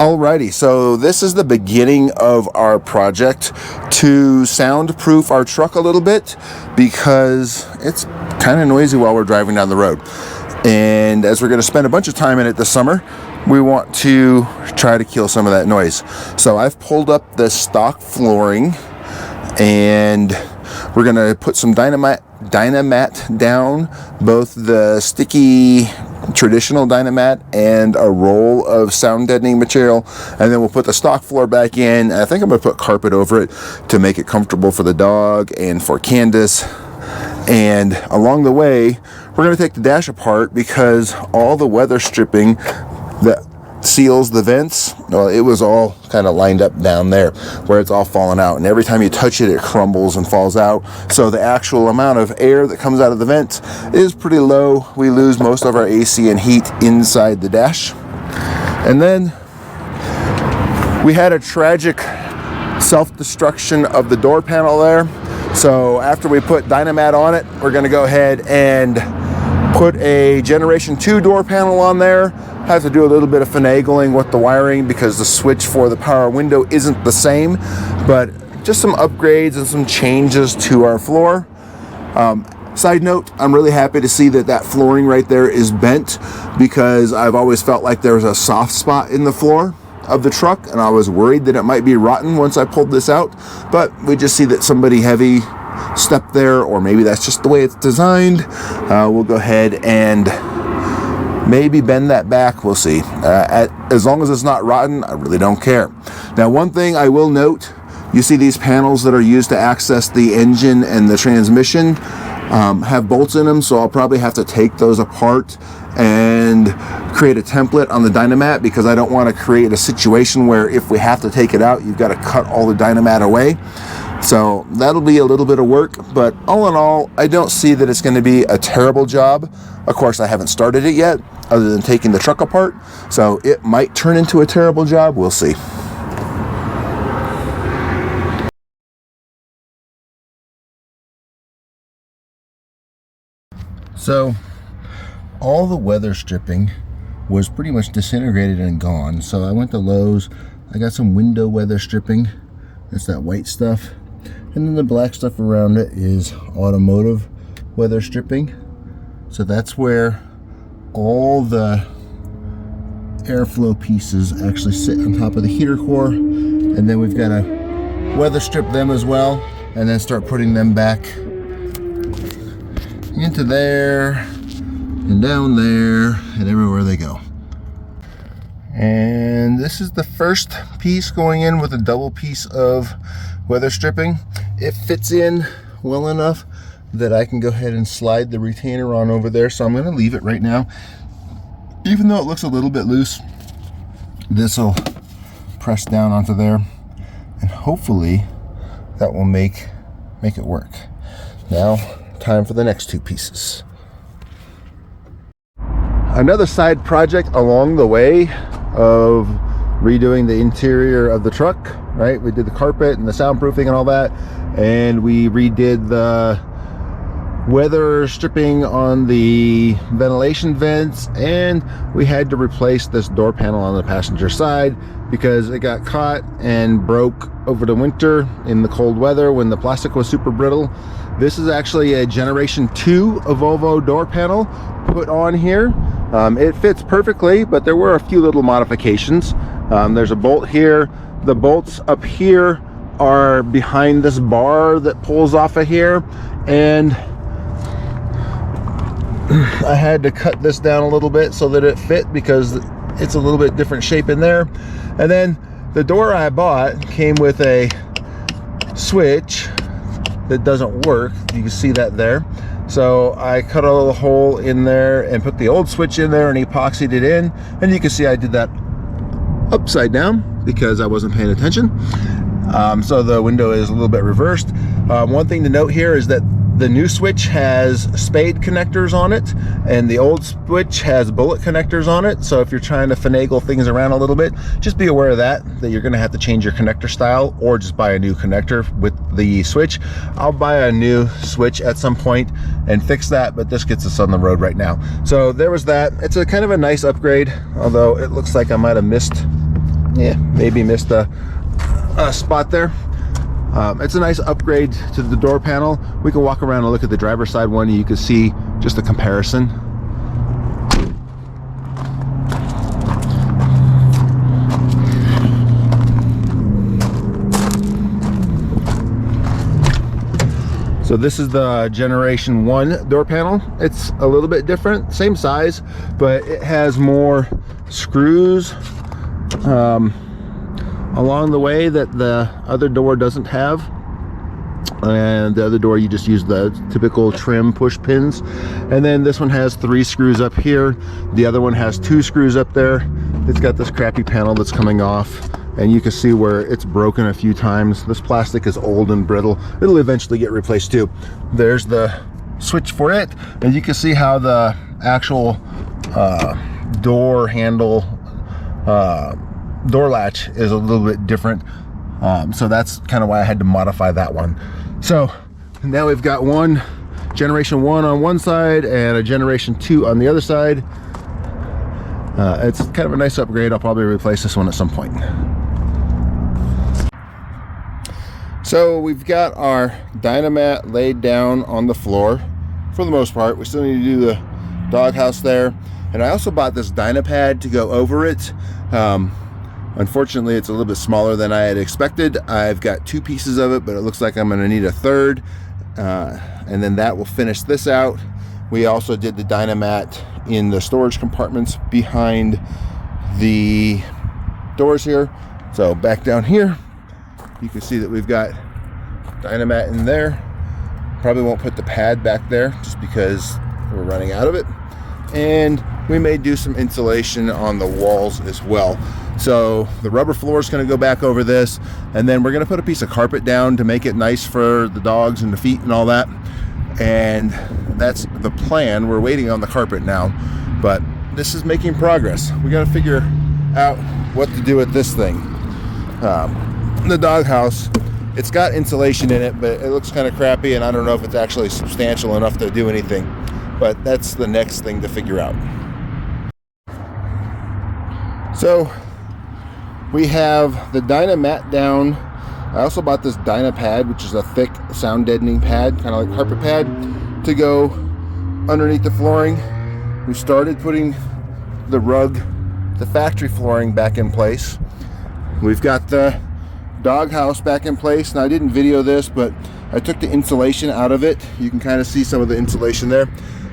Alrighty, so this is the beginning of our project to soundproof our truck a little bit because it's kind of noisy while we're driving down the road. And as we're going to spend a bunch of time in it this summer, we want to try to kill some of that noise. So I've pulled up the stock flooring and we're going to put some Dynamat down, both the sticky traditional Dynamat and a roll of sound deadening material, and then we'll put the stock floor back in. I think I'm going to put carpet over it to make it comfortable for the dog and for Candace. And along the way, we're going to take the dash apart because all the weather stripping that seals the vents, well, it was all kind of lined up down there where it's all fallen out, and every time you touch it, it crumbles and falls out. So the actual amount of air that comes out of the vents is pretty low. We lose most of our AC and heat inside the dash. And then we had a tragic self-destruction of the door panel there. So after we put Dynamat on it, we're going to go ahead and put a Generation 2 door panel on there. Have to do a little bit of finagling with the wiring because the switch for the power window isn't the same, but just some upgrades and some changes to our floor. Side note, I'm really happy to see that that flooring right there is bent because I've always felt like there was a soft spot in the floor of the truck and I was worried that it might be rotten once I pulled this out, but we just see that somebody heavy stepped there, or maybe that's just the way it's designed. We'll go ahead and maybe bend that back, we'll see. As long as it's not rotten, I really don't care. Now, one thing I will note, you see these panels that are used to access the engine and the transmission have bolts in them, so I'll probably have to take those apart and create a template on the Dynamat because I don't want to create a situation where if we have to take it out, you've got to cut all the Dynamat away. So that'll be a little bit of work, but all in all, I don't see that it's going to be a terrible job. Of course, I haven't started it yet, other than taking the truck apart, so it might turn into a terrible job. We'll see. So all the weather stripping was pretty much disintegrated and gone. So I went to Lowe's, I got some window weather stripping. That's that white stuff. And then the black stuff around it is automotive weather stripping. So that's where all the airflow pieces actually sit on top of the heater core. And then we've got to weather strip them as well and then start putting them back into there and down there and everywhere they go. And this is the first piece going in with a double piece of weather stripping. It fits in well enough that I can go ahead and slide the retainer on over there, so I'm going to leave it right now. Even though it looks a little bit loose, this will press down onto there and hopefully that will make it work. Now, time for the next two pieces. Another side project along the way of redoing the interior of the truck, right? We did the carpet and the soundproofing and all that, and we redid the weather stripping on the ventilation vents, and we had to replace this door panel on the passenger side because it got caught and broke over the winter in the cold weather when the plastic was super brittle. This is actually a Generation 2 of Volvo door panel put on here. It fits perfectly, but there were a few little modifications. There's a bolt here. The bolts up here are behind this bar that pulls off of here, and I had to cut this down a little bit so that it fit because it's a little bit different shape in there. And then the door I bought came with a switch that doesn't work. You can see that there. So I cut a little hole in there and put the old switch in there and epoxied it in. And you can see I did that upside down because I wasn't paying attention. So the window is a little bit reversed. One thing to note here is that the new switch has spade connectors on it and the old switch has bullet connectors on it. So if you're trying to finagle things around a little bit, just be aware of that you're going to have to change your connector style or just buy a new connector with the switch. I'll buy a new switch at some point and fix that, but this gets us on the road right now. So there was that. It's a kind of a nice upgrade, although it looks like I might have missed Yeah, maybe missed a spot there. It's a nice upgrade to the door panel. We can walk around and look at the driver's side one, and you can see just the comparison. So this is the Generation 1 door panel. It's a little bit different, same size, but it has more screws along the way that the other door doesn't have. And the other door, you just use the typical trim push pins. And then this one has 3 screws up here. The other one has 2 screws up there. It's got this crappy panel that's coming off, and you can see where it's broken a few times. This plastic is old and brittle. It'll eventually get replaced too. There's the switch for it, and you can see how the actual door handle, door latch is a little bit different. So that's kind of why I had to modify that one. So now we've got one Generation 1 on one side and a Generation 2 on the other side. It's kind of a nice upgrade. I'll probably replace this one at some point. So we've got our Dynamat laid down on the floor for the most part. We still need to do the doghouse there. And I also bought this Dynapad to go over it. Unfortunately, it's a little bit smaller than I had expected. I've got 2 pieces of it, but it looks like I'm going to need a third. And then that will finish this out. We also did the Dynamat in the storage compartments behind the doors here. So back down here, you can see that we've got Dynamat in there. Probably won't put the pad back there just because we're running out of it. And we may do some insulation on the walls as well. So the rubber floor is going to go back over this, and then we're going to put a piece of carpet down to make it nice for the dogs and the feet and all that. And that's the plan. We're waiting on the carpet now, but this is making progress. We got to figure out what to do with this thing. The doghouse, it's got insulation in it, but it looks kind of crappy, and I don't know if it's actually substantial enough to do anything. But that's the next thing to figure out. So we have the Dynamat down. I also bought this Dynapad, which is a thick sound deadening pad, kind of like carpet pad, to go underneath the flooring. We started putting the rug, the factory flooring back in place. We've got the doghouse back in place. Now I didn't video this, but I took the insulation out of it. You can kind of see some of the insulation there.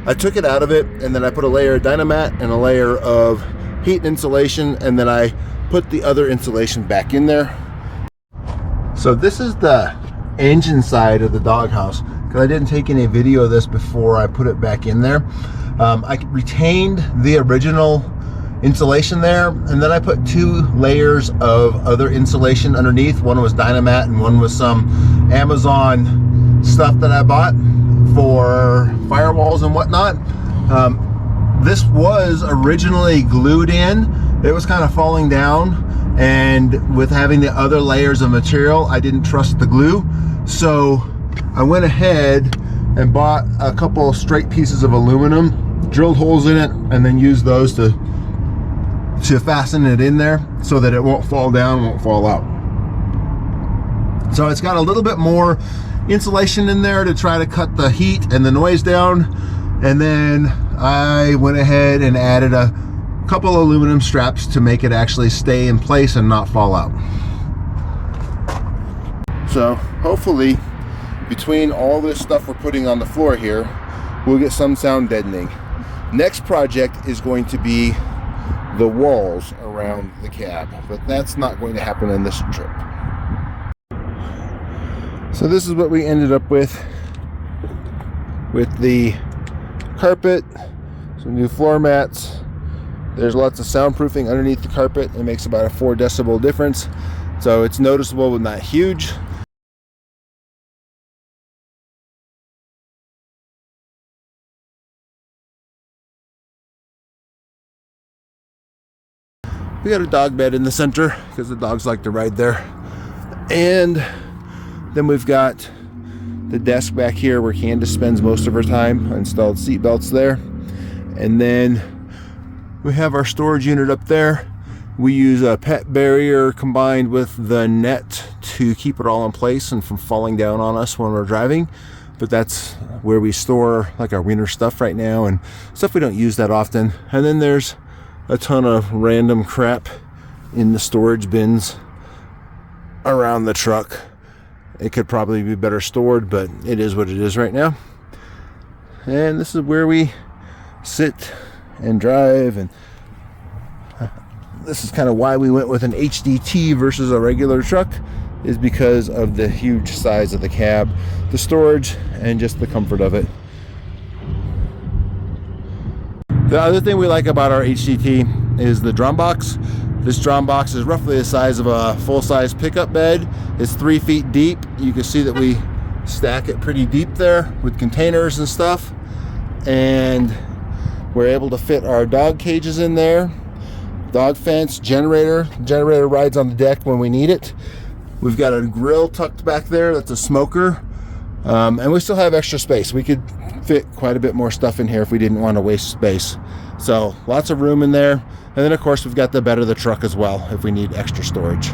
I took it out of it, and then I put a layer of Dynamat and a layer of heat insulation, and then I put the other insulation back in there. So this is the engine side of the doghouse, because I didn't take any video of this before I put it back in there. I retained the original insulation there, and then I put 2 layers of other insulation underneath. One was Dynamat and one was some Amazon stuff that I bought for firewalls and whatnot. This was originally glued in. It was kind of falling down, and with having the other layers of material, I didn't trust the glue. So I went ahead and bought a couple straight pieces of aluminum, drilled holes in it, and then used those to fasten it in there so that it won't fall down, won't fall out. So it's got a little bit more insulation in there to try to cut the heat and the noise down. And then I went ahead and added a couple aluminum straps to make it actually stay in place and not fall out. So hopefully between all this stuff we're putting on the floor here, we'll get some sound deadening. Next project is going to be the walls around the cab, but that's not going to happen in this trip. So this is what we ended up with the carpet, some new floor mats. There's lots of soundproofing underneath the carpet. It makes about a 4 decibel difference, so it's noticeable but not huge. We got a dog bed in the center because the dogs like to ride there. And then we've got the desk back here where Candace spends most of her time. I installed seat belts there. And then we have our storage unit up there. We use a pet barrier combined with the net to keep it all in place and from falling down on us when we're driving. But that's where we store like our winter stuff right now and stuff we don't use that often. And then there's a ton of random crap in the storage bins around the truck. It could probably be better stored, but it is what it is right now. And this is where we sit and drive, and this is kind of why we went with an HDT versus a regular truck, is because of the huge size of the cab, the storage, and just the comfort of it. The other thing we like about our HDT is the drum box. This drum box is roughly the size of a full-size pickup bed. It's 3 feet deep. You can see that we stack it pretty deep there with containers and stuff. And we're able to fit our dog cages in there. Dog fence, generator. Generator rides on the deck when we need it. We've got a grill tucked back there. That's a smoker. And we still have extra space. We could fit quite a bit more stuff in here if we didn't want to waste space. So lots of room in there. And then of course we've got the bed of the truck as well if we need extra storage.